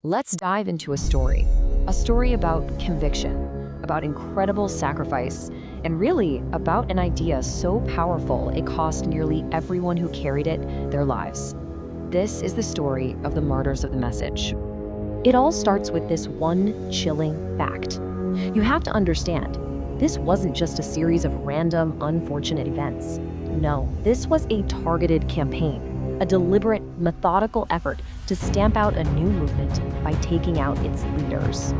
Let's dive into a story about conviction, about incredible sacrifice, and really about an idea so powerful it cost nearly everyone who carried it their lives. This is the story of the martyrs of the message. It all starts with this one chilling fact. You have to understand, this wasn't just a series of random, unfortunate events. No, this was a targeted campaign, a deliberate, methodical effort to stamp out a new movement by taking out its leaders.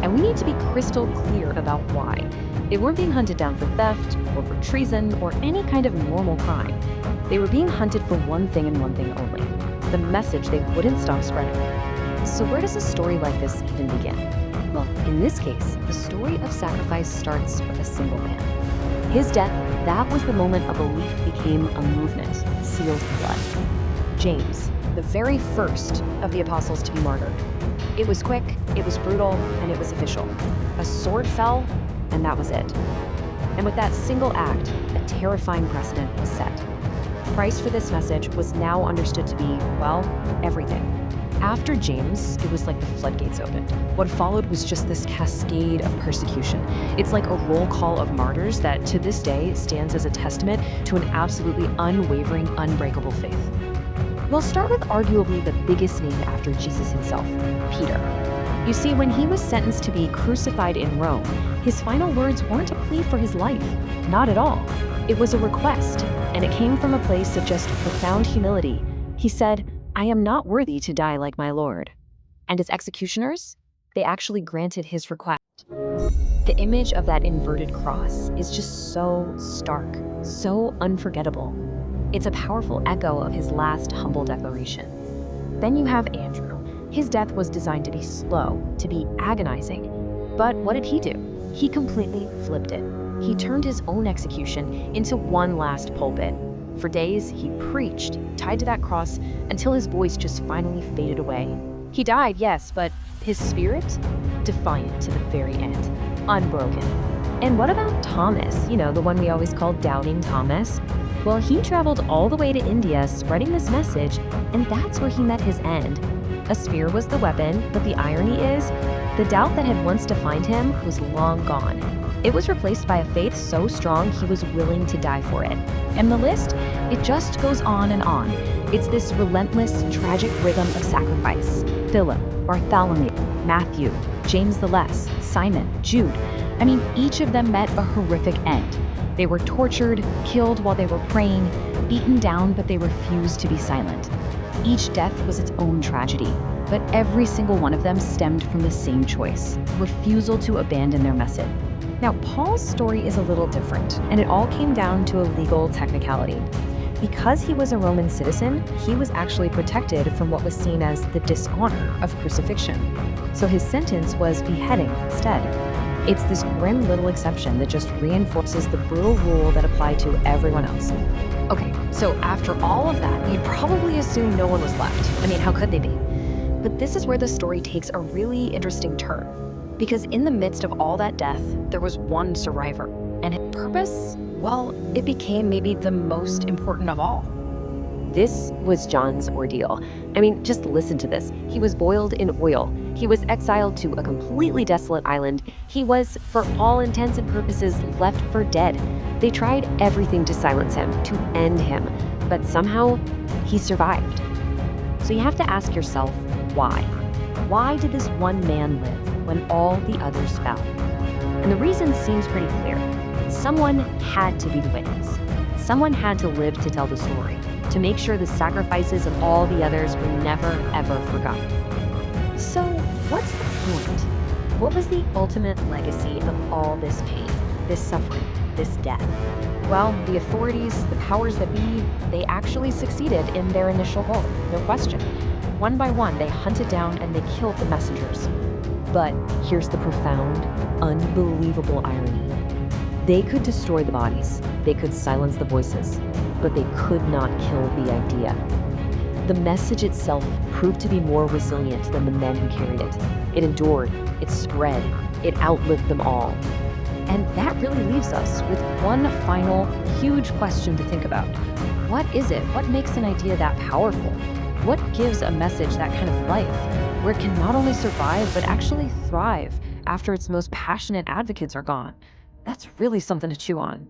And we need to be crystal clear about why. They weren't being hunted down for theft or for treason or any kind of normal crime. They were being hunted for one thing and one thing only, the message they wouldn't stop spreading. So where does a story like this even begin? Well, in this case, the story of sacrifice starts with a single man. His death, that was the moment a belief became a movement, sealed in blood. James, the very first of the apostles to be martyred. It was quick, it was brutal, and it was official. A sword fell, and that was it. And with that single act, a terrifying precedent was set. The price for this message was now understood to be, well, everything. After James, it was like the floodgates opened. What followed was just this cascade of persecution. It's like a roll call of martyrs that to this day stands as a testament to an absolutely unwavering, unbreakable faith. We'll start with arguably the biggest name after Jesus himself, Peter. You see, when he was sentenced to be crucified in Rome, his final words weren't a plea for his life. Not at all. It was a request, and it came from a place of just profound humility. He said, "I am not worthy to die like my Lord." And his executioners, they actually granted his request. The image of that inverted cross is just so stark, so unforgettable. It's a powerful echo of his last humble declaration. Then you have Andrew. His death was designed to be slow, to be agonizing. But what did he do? He completely flipped it. He turned his own execution into one last pulpit. For days, he preached, tied to that cross, until his voice just finally faded away. He died, yes, but his spirit? Defiant to the very end. Unbroken. And what about Thomas? The one we always called Doubting Thomas? Well, he traveled all the way to India spreading this message, and that's where he met his end. A spear was the weapon, but the irony is, the doubt that had once defined him was long gone. It was replaced by a faith so strong he was willing to die for it. And the list, it just goes on and on. It's this relentless, tragic rhythm of sacrifice. Philip, Bartholomew, Matthew, James the Less, Simon, Jude. Each of them met a horrific end. They were tortured, killed while they were praying, beaten down, but they refused to be silent. Each death was its own tragedy, but every single one of them stemmed from the same choice: refusal to abandon their message. Now, Paul's story is a little different, and it all came down to a legal technicality. Because he was a Roman citizen, he was actually protected from what was seen as the dishonor of crucifixion. So his sentence was beheading instead. It's this grim little exception that just reinforces the brutal rule that applied to everyone else. Okay, so after all of that, you'd probably assume no one was left. How could they be? But this is where the story takes a really interesting turn. Because in the midst of all that death, there was one survivor. And his purpose, well, it became maybe the most important of all. This was John's ordeal. Just listen to this. He was boiled in oil. He was exiled to a completely desolate island. He was, for all intents and purposes, left for dead. They tried everything to silence him, to end him, but somehow he survived. So you have to ask yourself, why? Why did this one man live when all the others fell? And the reason seems pretty clear. Someone had to be the witness. Someone had to live to tell the story, to make sure the sacrifices of all the others were never, ever forgotten. So, what's the point? What was the ultimate legacy of all this pain, this suffering, this death? Well, the authorities, the powers that be, they actually succeeded in their initial goal, no question. One by one, they hunted down and they killed the messengers. But here's the profound, unbelievable irony. They could destroy the bodies, they could silence the voices, but they could not kill the idea. The message itself proved to be more resilient than the men who carried it. It endured, it spread, it outlived them all. And that really leaves us with one final, huge question to think about. What is it? What makes an idea that powerful? What gives a message that kind of life? where it can not only survive, but actually thrive after its most passionate advocates are gone. That's really something to chew on.